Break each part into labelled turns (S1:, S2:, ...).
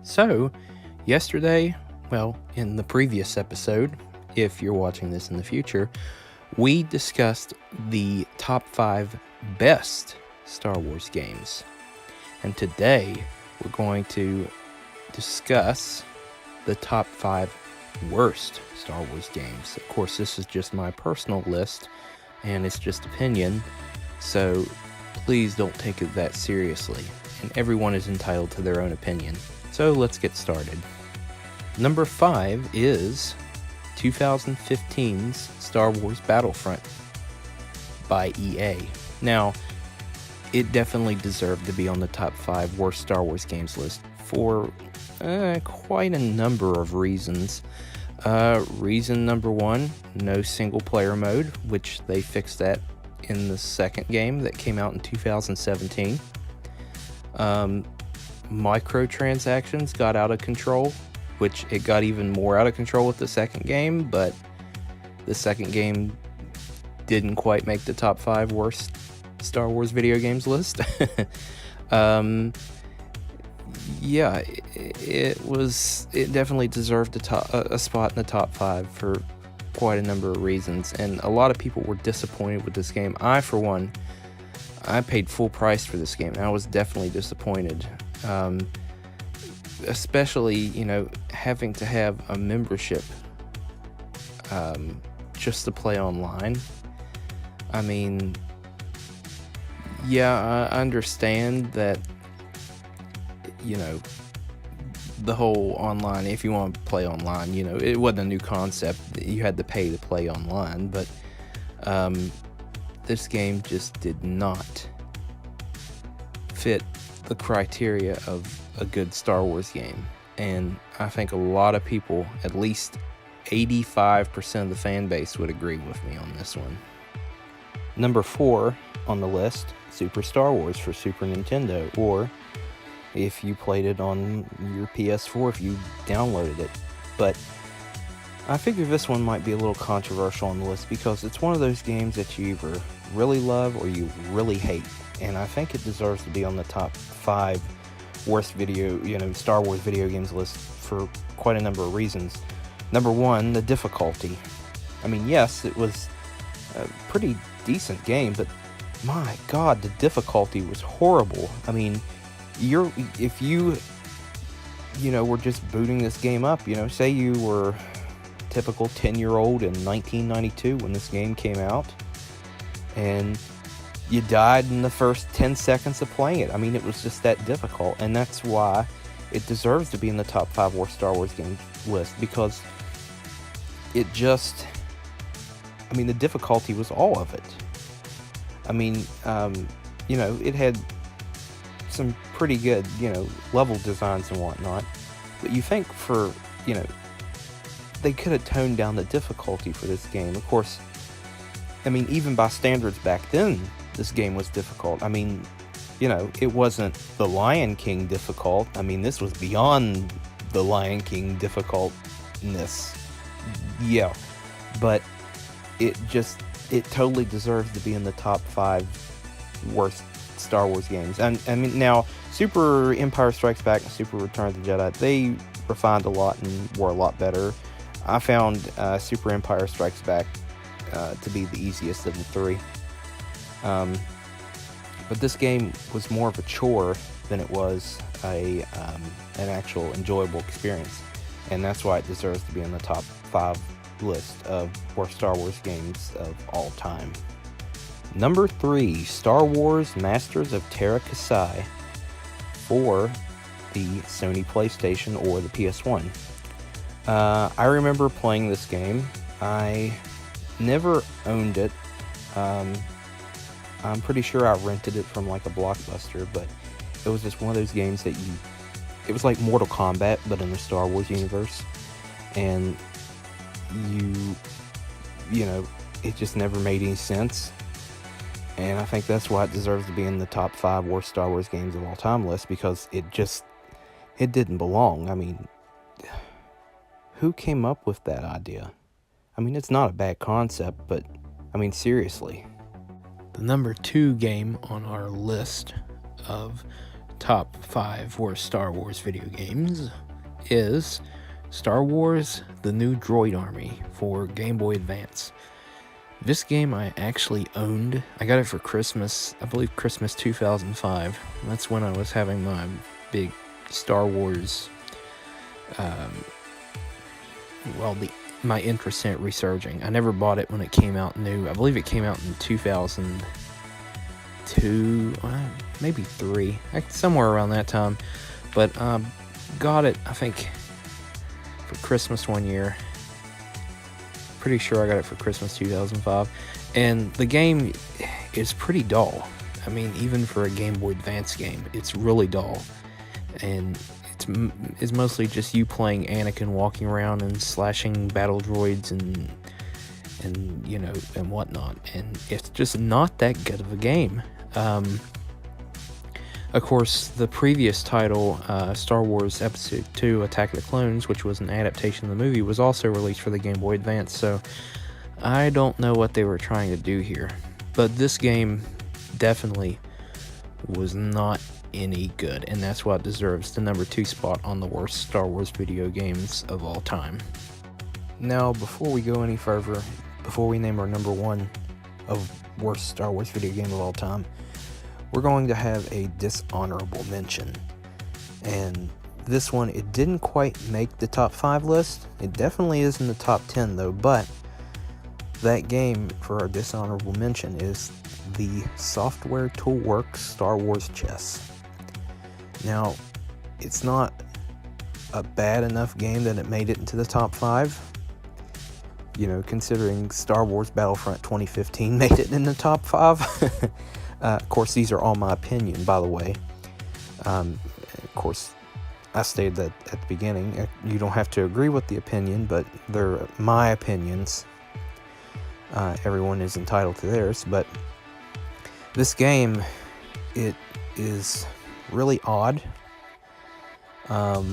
S1: So, yesterday, in the previous episode, if you're watching this in the future, we discussed the top 5 best Star Wars games. And today, we're going to discuss the top 5 worst Star Wars games. Of course, this is just my personal list, and it's just opinion, so please don't take it that seriously. And everyone is entitled to their own opinion. So let's get started. Number 5 is 2015's Star Wars Battlefront by EA. Now, it definitely deserved to be on the top 5 worst Star Wars games list for quite a number of reasons. Reason number 1, no single player mode, which they fixed that in the second game that came out in 2017. Microtransactions got out of control, which it got even more out of control with the second game, but the second game didn't quite make the top 5 worst Star Wars video games list. It definitely deserved a spot in the top 5 for quite a number of reasons, and a lot of people were disappointed with this game. I, for one, I paid full price for this game, and I was definitely disappointed. Especially, having to have a membership just to play online. I mean, I understand that, the whole online, if you want to play online, it wasn't a new concept. You had to pay to play online, but this game just did not fit the criteria of a good Star Wars game. And I think a lot of people, at least 85% of the fan base, would agree with me on this one. Number 4 on the list, Super Star Wars for Super Nintendo, or if you played it on your PS4, if you downloaded it. But I figure this one might be a little controversial on the list because it's one of those games that you either really love or you really hate. And I think it deserves to be on the top 5 worst Star Wars video games list for quite a number of reasons. Number 1, the difficulty. I mean, yes, it was a pretty decent game, but my God, the difficulty was horrible. I mean, if you were just booting this game up, say you were a typical 10-year-old in 1992 when this game came out, and you died in the first 10 seconds of playing it. I mean, it was just that difficult, and that's why it deserves to be in the top 5 worst Star Wars games list, because it just, the difficulty was all of it. I mean, it had some pretty good, level designs and whatnot, but you think they could have toned down the difficulty for this game. Of course, even by standards back then, this game was difficult. It wasn't the Lion King difficult. This was beyond the Lion King difficultness. Yeah, but it totally deserves to be in the top 5 worst Star Wars games. And now Super Empire Strikes Back and Super Return of the Jedi, they refined a lot and were a lot better. I found Super Empire Strikes Back to be the easiest of the 3. But this game was more of a chore than it was an actual enjoyable experience, and that's why it deserves to be in the top 5 list of worst Star Wars games of all time. Number 3, Star Wars Masters of Terra Kasai for the Sony PlayStation or the PS1. I remember playing this game. I never owned it. I'm pretty sure I rented it from like a Blockbuster, but it was just one of those games that it was like Mortal Kombat, but in the Star Wars universe. And it just never made any sense. And I think that's why it deserves to be in the top 5 worst Star Wars games of all time list, because it didn't belong. Who came up with that idea? It's not a bad concept, but seriously. The number 2 game on our list of top 5 worst Star Wars video games is Star Wars The New Droid Army for Game Boy Advance. This game I actually owned. I got it for Christmas, I believe Christmas 2005. That's when I was having my big Star Wars, my interest in it resurging. I never bought it when it came out new. I believe it came out in 2002, maybe 3, somewhere around that time. But got it, I think, for Christmas one year. Pretty sure I got it for Christmas 2005. And the game is pretty dull. I mean, even for a Game Boy Advance game, it's really dull. And it's mostly just you playing Anakin walking around and slashing battle droids and whatnot. And it's just not that good of a game. Of course, the previous title, Star Wars Episode 2 Attack of the Clones, which was an adaptation of the movie, was also released for the Game Boy Advance, so I don't know what they were trying to do here. But this game definitely was not any good, and that's why it deserves the number 2 spot on the worst Star Wars video games of all time. Now, before we go any further, before we name our number 1 of worst Star Wars video game of all time, we're going to have a dishonorable mention. And this one, it didn't quite make the top 5 list. It definitely is in the top 10 though, but that game for our dishonorable mention is the Software Toolworks Star Wars Chess. Now, it's not a bad enough game that it made it into the top 5. You know, considering Star Wars Battlefront 2015 made it in the top 5. Of course, these are all my opinion, by the way. Of course, I stated that at the beginning. You don't have to agree with the opinion, but they're my opinions. Everyone is entitled to theirs, but this game, it is really odd. Of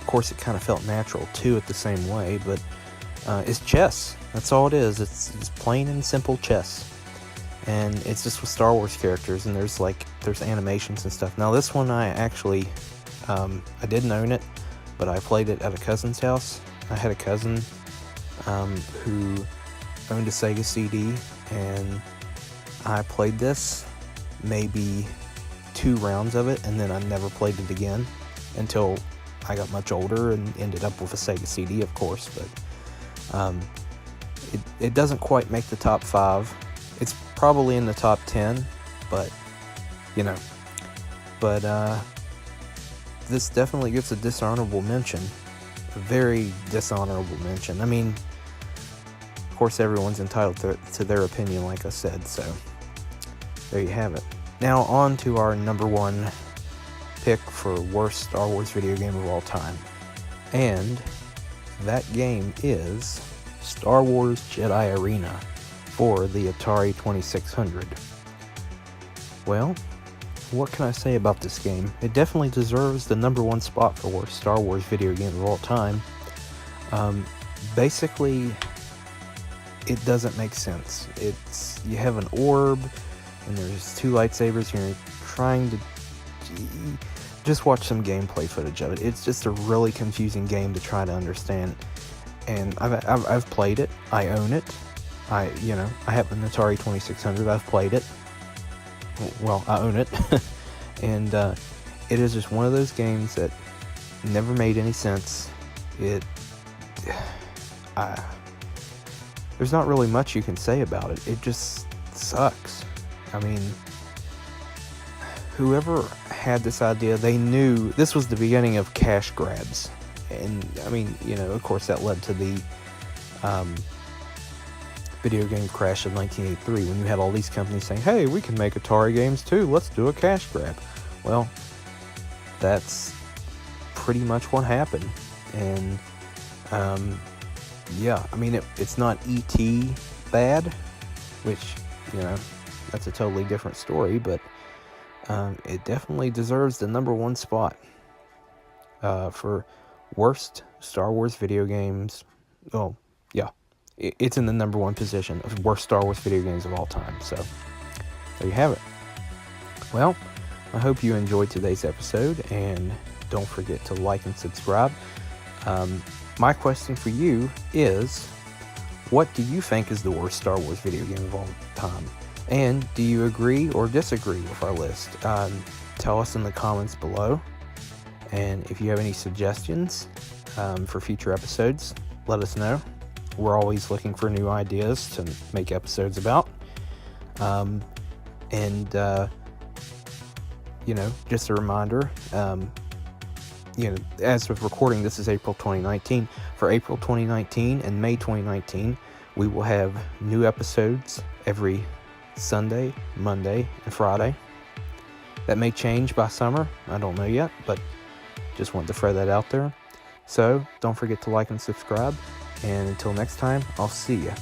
S1: course, it kind of felt natural, too, at the same way, but it's chess. That's all it is. It's plain and simple chess. And it's just with Star Wars characters, and there's animations and stuff. Now this one I actually, I didn't own it, but I played it at a cousin's house. I had a cousin who owned a Sega CD, and I played this, maybe 2 rounds of it, and then I never played it again until I got much older and ended up with a Sega CD, of course. But it doesn't quite make the top 5. It's probably in the top 10, but, this definitely gets a dishonorable mention, a very dishonorable mention. I mean, of course, everyone's entitled to their opinion, like I said, so there you have it. Now, on to our number 1 pick for worst Star Wars video game of all time, and that game is Star Wars Jedi Arena for the Atari 2600. Well, what can I say about this game? It definitely deserves the number 1 spot for worst Star Wars video game of all time. Basically, it doesn't make sense. You have an orb, and there's 2 lightsabers, and you're trying to just watch some gameplay footage of it. It's just a really confusing game to try to understand. And I've played it. I own it. I have an Atari 2600. I've played it. Well, I own it. And it is just one of those games that never made any sense. There's not really much you can say about it. It just sucks. I mean, whoever had this idea, they knew this was the beginning of cash grabs. And, I mean, of course that led to the video game crash of 1983, when you had all these companies saying, hey, we can make Atari games too, let's do a cash grab. Well, that's pretty much what happened. And yeah, I mean, it's not E.T. bad, which, that's a totally different story, but it definitely deserves the number 1 spot for worst Star Wars video games. Oh, yeah. It's in the number 1 position of worst Star Wars video games of all time. So, there you have it. Well, I hope you enjoyed today's episode, and don't forget to like and subscribe. My question for you is, what do you think is the worst Star Wars video game of all time? And do you agree or disagree with our list? Tell us in the comments below. And if you have any suggestions for future episodes, let us know. We're always looking for new ideas to make episodes about. Just a reminder, as of recording, this is April 2019. For April 2019 and May 2019, we will have new episodes every Sunday, Monday, and Friday. That may change by summer. I don't know yet, but just wanted to throw that out there. So don't forget to like and subscribe. And until next time, I'll see you.